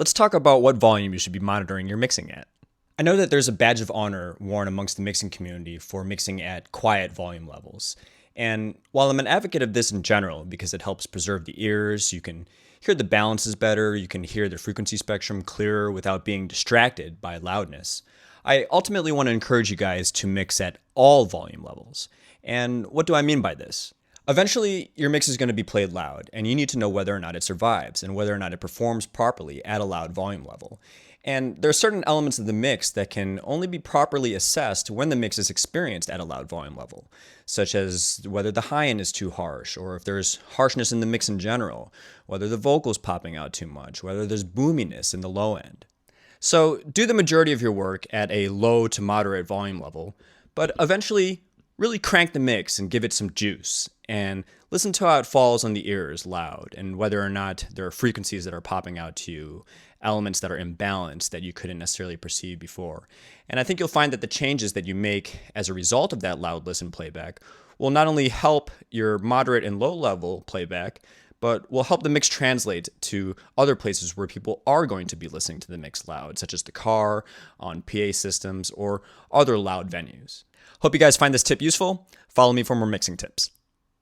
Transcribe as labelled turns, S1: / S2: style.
S1: Let's talk about what volume you should be monitoring your mixing at. I know that there's a badge of honor worn amongst the mixing community for mixing at quiet volume levels. And while I'm an advocate of this in general because it helps preserve the ears, you can hear the balances better, you can hear the frequency spectrum clearer without being distracted by loudness. I ultimately want to encourage you guys to mix at all volume levels. And what do I mean by this? Eventually, your mix is going to be played loud, and you need to know whether or not it survives and whether or not it performs properly at a loud volume level. And there are certain elements of the mix that can only be properly assessed when the mix is experienced at a loud volume level, such as whether the high end is too harsh, or if there's harshness in the mix in general, whether the vocal's popping out too much, whether there's boominess in the low end. So do the majority of your work at a low to moderate volume level, but eventually really crank the mix and give it some juice, and listen to how it falls on the ears loud, and whether or not there are frequencies that are popping out to you, elements that are imbalanced that you couldn't necessarily perceive before. And I think you'll find that the changes that you make as a result of that loud listen playback will not only help your moderate and low level playback, but will help the mix translate to other places where people are going to be listening to the mix loud, such as the car, on PA systems, or other loud venues. Hope you guys find this tip useful. Follow me for more mixing tips.